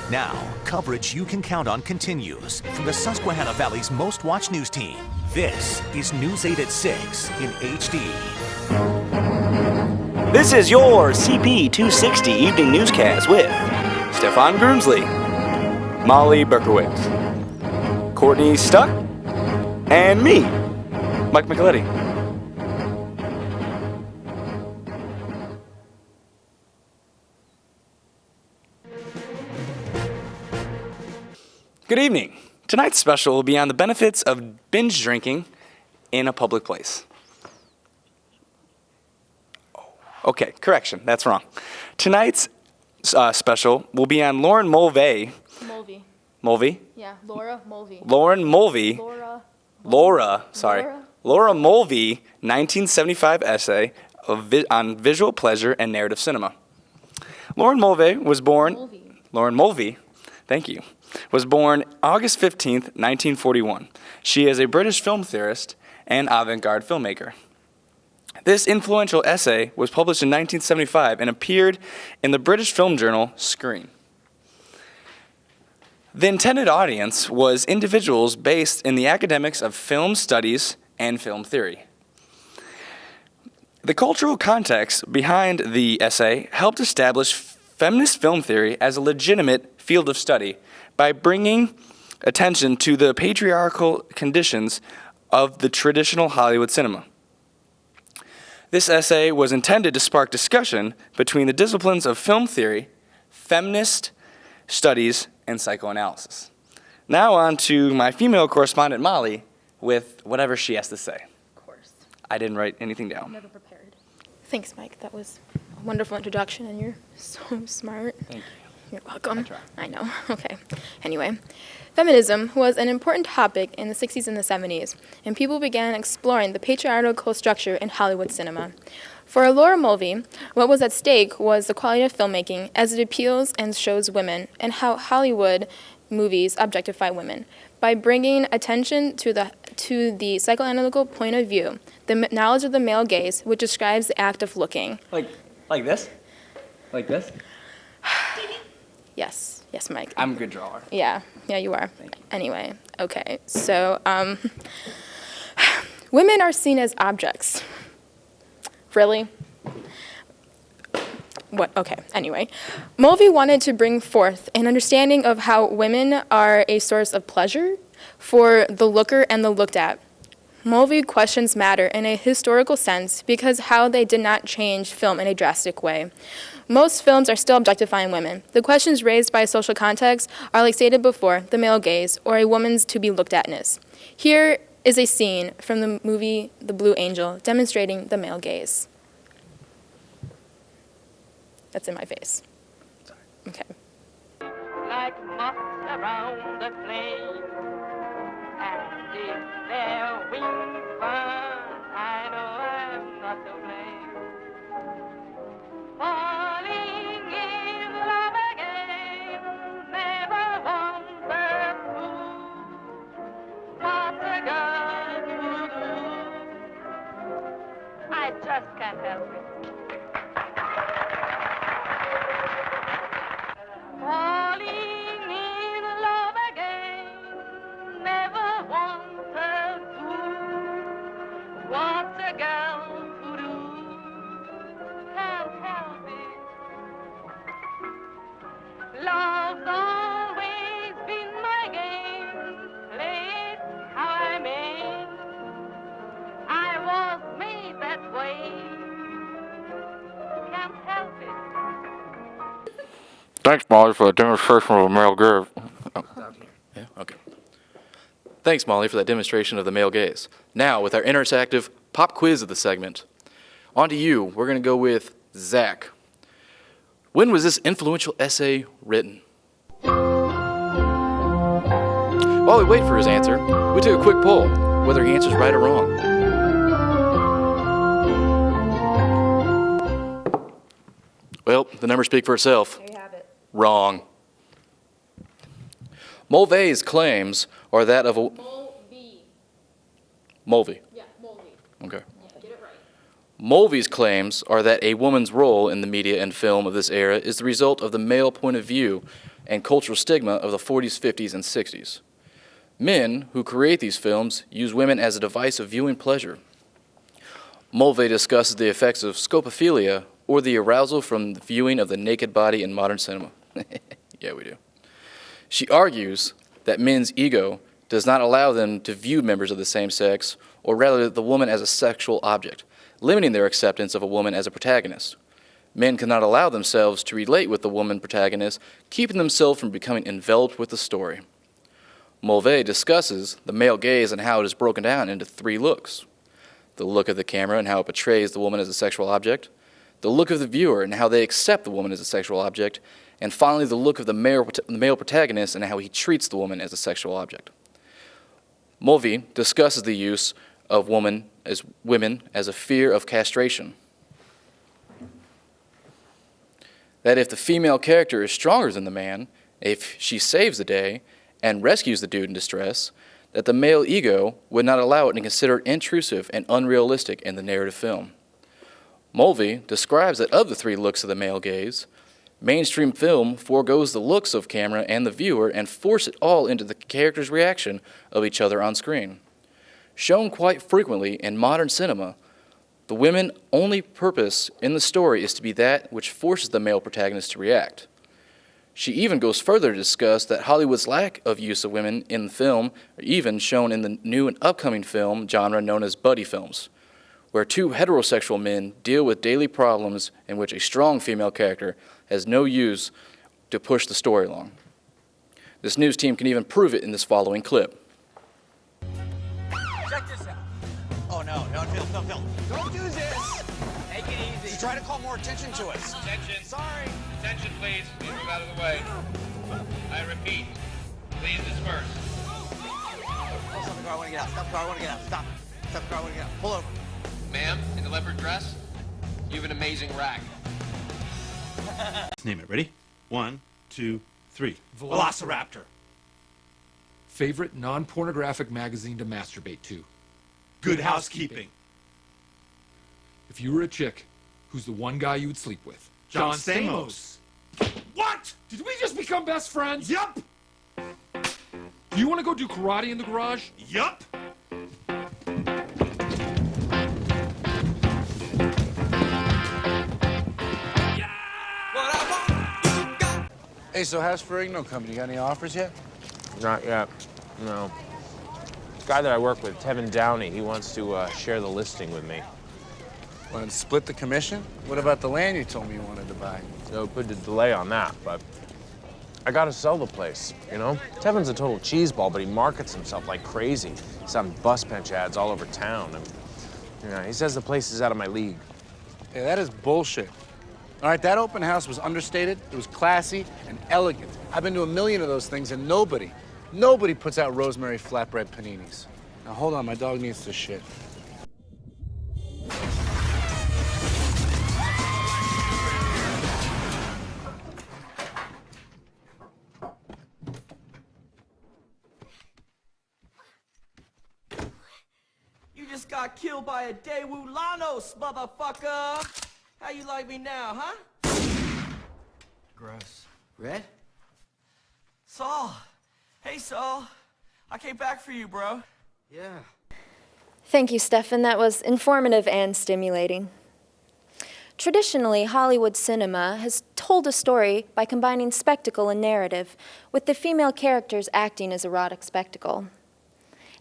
Now, coverage you can count on continues from the Susquehanna Valley's most watched news team. This is News 8 at 6 in HD. This is your CP260 evening newscast with Stefan Groomsley, Molly Berkowitz, Courtney Stuck, and me, Mike Micheletti. Good evening. Tonight's special will be on the benefits of binge drinking in a public place. Okay, correction, that's wrong. Tonight's special will be on Lauren Mulvey. Mulvey? Yeah, Laura Mulvey. Lauren Mulvey. Laura Mulvey, 1975 essay on visual pleasure and narrative cinema. Lauren Mulvey was born. Lauren Mulvey, thank you. Was born August 15th, 1941. She is a British film theorist and avant-garde filmmaker. This influential essay was published in 1975 and appeared in the British film journal Screen. The intended audience was individuals based in the academics of film studies and film theory. The cultural context behind the essay helped establish feminist film theory as a legitimate field of study by bringing attention to the patriarchal conditions of the traditional Hollywood cinema. This essay was intended to spark discussion between the disciplines of film theory, feminist studies, and psychoanalysis. Now on to my female correspondent, Molly, with whatever she has to say. Of course. I didn't write anything down. Never prepared. Thanks, Mike. That was a wonderful introduction, and you're so smart. Thank you. You're welcome. I try. I know. Okay. Anyway, feminism was an important topic in the 60s and the 70s, and people began exploring the patriarchal structure in Hollywood cinema. For Laura Mulvey, what was at stake was the quality of filmmaking as it appeals and shows women, and how Hollywood movies objectify women. By bringing attention to the psychoanalytical point of view, the knowledge of the male gaze, which describes the act of looking. Like this? Like this? Yes, Mike. I'm a good drawer. Yeah, you are. Thank you. Anyway, okay, so women are seen as objects. Really? What? Okay, anyway. Mulvey wanted to bring forth an understanding of how women are a source of pleasure for the looker and the looked at. Mulvey questions matter in a historical sense because how they did not change film in a drastic way. Most films are still objectifying women. The questions raised by social context are, like stated before, the male gaze or a woman's to-be-looked-atness. Here is a scene from the movie The Blue Angel demonstrating the male gaze. That's in my face. Sorry. Okay. Like moths around the flame, and if their wings burn, I know I'm not to blame. Falling in love again, never wanted to. What's a girl to do? I just can't help it. Falling in love again, never wanted to. What's a girl to do? Can't help it. Love's always been my game, played how I may. I was made that way. Can't help it. Thanks, Molly, for the demonstration of a male gaze. Yeah, okay. Thanks, Molly, for that demonstration of the male gaze. Now, with our interactive pop quiz of the segment, on to you. We're going to go with Zach. When was this influential essay written? While we wait for his answer, we take a quick poll, whether he answers right or wrong. Well, the numbers speak for itself. There you have it. Wrong. Mulvey's claims are that of a... Mulvey. Mulvey. Yeah, Mulvey. Okay. Yeah, get it right. Mulvey's claims are that a woman's role in the media and film of this era is the result of the male point of view and cultural stigma of the 40s, 50s, and 60s. Men who create these films use women as a device of viewing pleasure. Mulvey discusses the effects of scopophilia, or the arousal from the viewing of the naked body in modern cinema. Yeah, we do. She argues that men's ego does not allow them to view members of the same sex, or rather the woman as a sexual object, limiting their acceptance of a woman as a protagonist. Men cannot allow themselves to relate with the woman protagonist, keeping themselves from becoming enveloped with the story. Mulvey discusses the male gaze and how it is broken down into 3 looks: the look of the camera and how it portrays the woman as a sexual object, the look of the viewer and how they accept the woman as a sexual object, and finally the look of the male protagonist and how he treats the woman as a sexual object. Mulvey discusses the use of women as a fear of castration. That if the female character is stronger than the man, if she saves the day and rescues the dude in distress, that the male ego would not allow it and consider it intrusive and unrealistic in the narrative film. Mulvey describes that of the 3 looks of the male gaze, mainstream film foregoes the looks of camera and the viewer and force it all into the character's reaction of each other on screen. Shown quite frequently in modern cinema, the women's only purpose in the story is to be that which forces the male protagonist to react. She even goes further to discuss that Hollywood's lack of use of women in film are even shown in the new and upcoming film genre known as buddy films, where 2 heterosexual men deal with daily problems in which a strong female character has no use to push the story along. This news team can even prove it in this following clip. Check this out. Oh, no, Phil. Don't do this. Take it easy. She's trying to call more attention to us. Attention. Sorry. Attention, please. Please move out of the way. I repeat, please disperse. Oh, stop the car. I want to get out. Stop the car. I want to get out. Stop. Stop the car. I want to get out. Pull over. Ma'am, in the leopard dress, you have an amazing rack. Name it. Ready? 1, 2, 3. Velociraptor. Favorite non-pornographic magazine to masturbate to? Good Housekeeping. If you were a chick, who's the one guy you would sleep with? John Stamos. What? Did we just become best friends? Yup. Do you want to go do karate in the garage? Yup. Hey, so how's Ferrigno coming? You got any offers yet? Not yet, no. The guy that I work with, Tevin Downey, he wants to share the listing with me. Want to split the commission? What about the land you told me you wanted to buy? No, put a delay on that, but I gotta sell the place, you know? Tevin's a total cheeseball, but he markets himself like crazy. He's on bus bench ads all over town, and you know, he says the place is out of my league. Hey, that is bullshit. All right, that open house was understated, it was classy and elegant. I've been to a million of those things, and nobody puts out rosemary flatbread paninis. Now, hold on, my dog needs to shit. You just got killed by a Daewoo Lanos, motherfucker. How you like me now, huh? Gross. Red? Saul. Hey, Saul. I came back for you, bro. Yeah. Thank you, Stefan. That was informative and stimulating. Traditionally, Hollywood cinema has told a story by combining spectacle and narrative, with the female characters acting as erotic spectacle.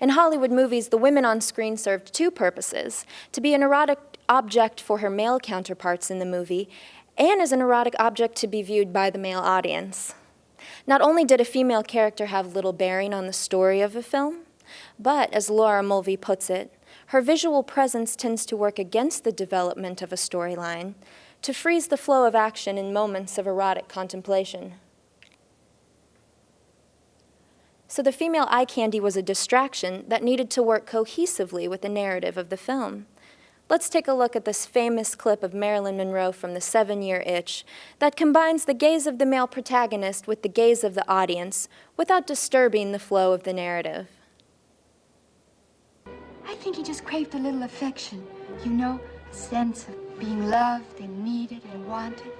In Hollywood movies, the women on screen served 2 purposes: to be an erotic object for her male counterparts in the movie, and as an erotic object to be viewed by the male audience. Not only did a female character have little bearing on the story of a film, but, as Laura Mulvey puts it, her visual presence tends to work against the development of a storyline, to freeze the flow of action in moments of erotic contemplation. So the female eye candy was a distraction that needed to work cohesively with the narrative of the film. Let's take a look at this famous clip of Marilyn Monroe from The 7-Year Itch that combines the gaze of the male protagonist with the gaze of the audience without disturbing the flow of the narrative. I think he just craved a little affection. You know, sense of being loved and needed and wanted.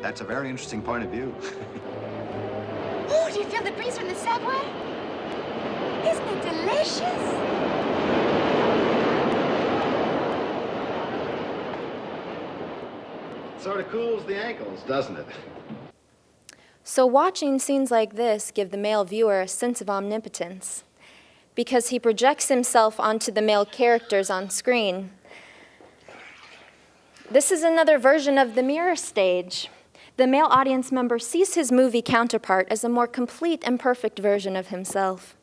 That's a very interesting point of view. Oh, do you feel the breeze from the subway? Isn't it delicious? Sort of cools the ankles, doesn't it? So watching scenes like this give the male viewer a sense of omnipotence because he projects himself onto the male characters on screen. This is another version of the mirror stage. The male audience member sees his movie counterpart as a more complete and perfect version of himself.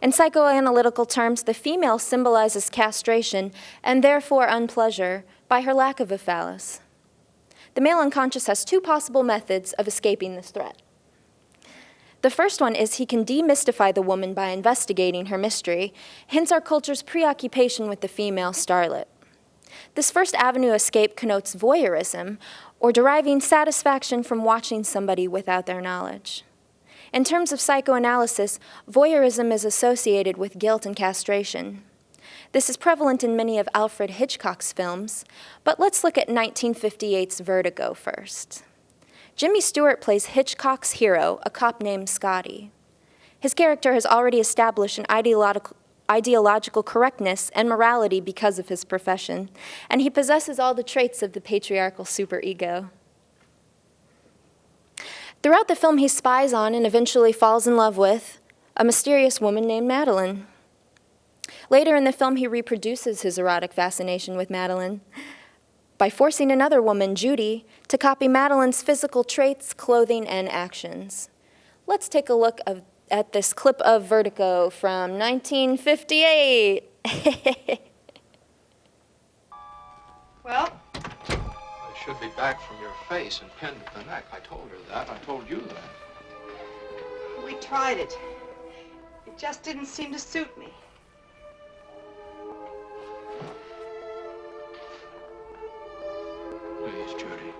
In psychoanalytical terms, the female symbolizes castration and therefore unpleasure by her lack of a phallus. The male unconscious has two possible methods of escaping this threat. The first one is he can demystify the woman by investigating her mystery, hence our culture's preoccupation with the female starlet. This first avenue escape connotes voyeurism, or deriving satisfaction from watching somebody without their knowledge. In terms of psychoanalysis, voyeurism is associated with guilt and castration. This is prevalent in many of Alfred Hitchcock's films, but let's look at 1958's Vertigo first. Jimmy Stewart plays Hitchcock's hero, a cop named Scotty. His character has already established an ideological correctness and morality because of his profession, and he possesses all the traits of the patriarchal superego. Throughout the film, he spies on and eventually falls in love with a mysterious woman named Madeline. Later in the film, he reproduces his erotic fascination with Madeline by forcing another woman, Judy, to copy Madeline's physical traits, clothing, and actions. Let's take a look at this clip of Vertigo from 1958. Well? It should be back from your face and pinned to the neck. I told her that. I told you that. We tried it. It just didn't seem to suit me. Please, Judy.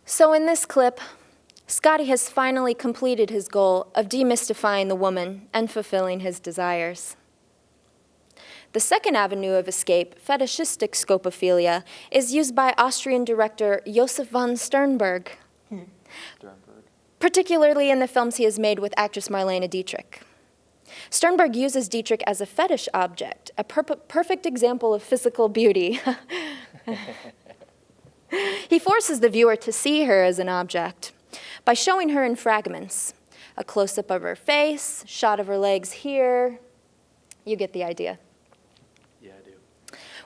So in this clip, Scotty has finally completed his goal of demystifying the woman and fulfilling his desires. The second avenue of escape, fetishistic scopophilia, is used by Austrian director Josef von Sternberg, particularly in the films he has made with actress Marlene Dietrich. Sternberg uses Dietrich as a fetish object, a perfect example of physical beauty. He forces the viewer to see her as an object by showing her in fragments, a close-up of her face, shot of her legs here. You get the idea. Yeah, I do.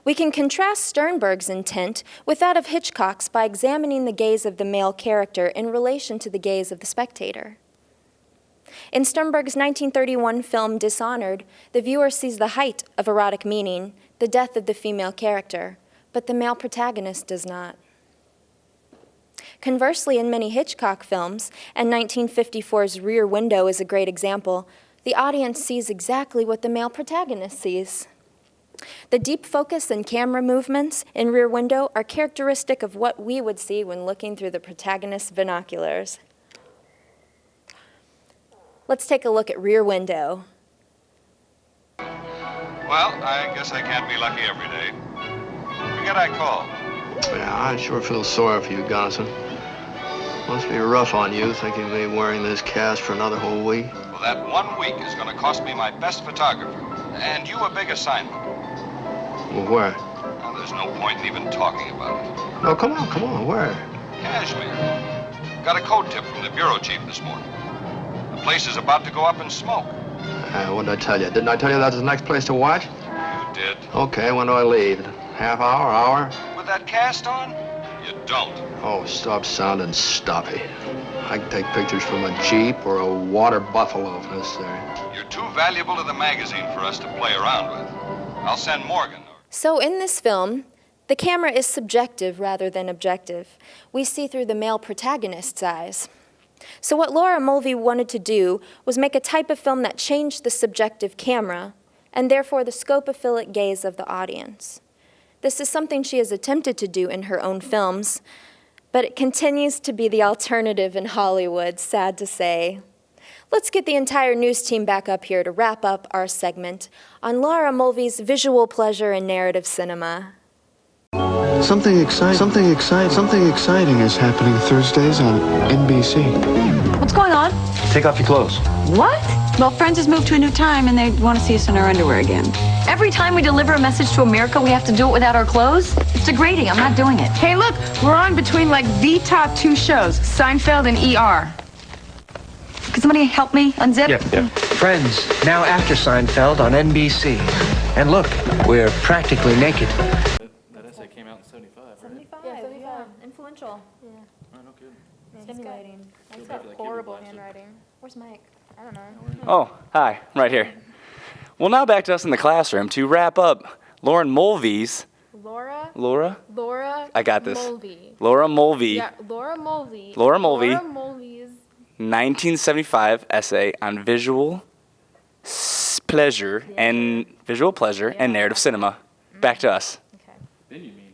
We can contrast Sternberg's intent with that of Hitchcock's by examining the gaze of the male character in relation to the gaze of the spectator. In Sternberg's 1931 film Dishonored, the viewer sees the height of erotic meaning, the death of the female character, but the male protagonist does not. Conversely, in many Hitchcock films, and 1954's Rear Window is a great example, the audience sees exactly what the male protagonist sees. The deep focus and camera movements in Rear Window are characteristic of what we would see when looking through the protagonist's binoculars. Let's take a look at Rear Window. Well, I guess I can't be lucky every day. Forget I called. Yeah, I sure feel sorry for you, Gonson. Must be rough on you, thinking of me wearing this cast for another whole week. Well, that 1 week is going to cost me my best photographer. And you a big assignment. Well, where? Now, there's no point in even talking about it. No, come on, where? Kashmir. Got a code tip from the bureau chief this morning. The place is about to go up in smoke. What did I tell you? Didn't I tell you that's the next place to watch? You did. Okay, when do I leave? Half hour? With that cast on? You don't. Oh, stop sounding stuffy. I can take pictures from a Jeep or a water buffalo if necessary. You're too valuable to the magazine for us to play around with. I'll send Morgan. So in this film, the camera is subjective rather than objective. We see through the male protagonist's eyes. So what Laura Mulvey wanted to do was make a type of film that changed the subjective camera and therefore the scopophilic gaze of the audience. This is something she has attempted to do in her own films, but it continues to be the alternative in Hollywood, sad to say. Let's get the entire news team back up here to wrap up our segment on Laura Mulvey's visual pleasure in narrative cinema. Something exciting is happening Thursdays on NBC. What's going on? Take off your clothes. What? Well, Friends has moved to a new time and they want to see us in our underwear again. Every time we deliver a message to America, we have to do it without our clothes? It's degrading. I'm not doing it. Hey, look, we're on between like the top two shows, Seinfeld and ER. Can somebody help me unzip? Yeah. Friends, now after Seinfeld on NBC. And look, we're practically naked. That essay came out in 75, right? 75, yeah. Influential. Yeah. Oh, no kidding. Stimulating. He's got horrible handwriting. Where's Mike? I don't know. Oh, hi, right here. Well, now back to us in the classroom to wrap up Lauren Mulvey's. Laura? I got this. Mulvey. Laura Mulvey. Yeah, Laura Mulvey. Laura Mulvey. Laura Mulvey's 1975 essay on visual pleasure and narrative cinema. Back to us. Then you mean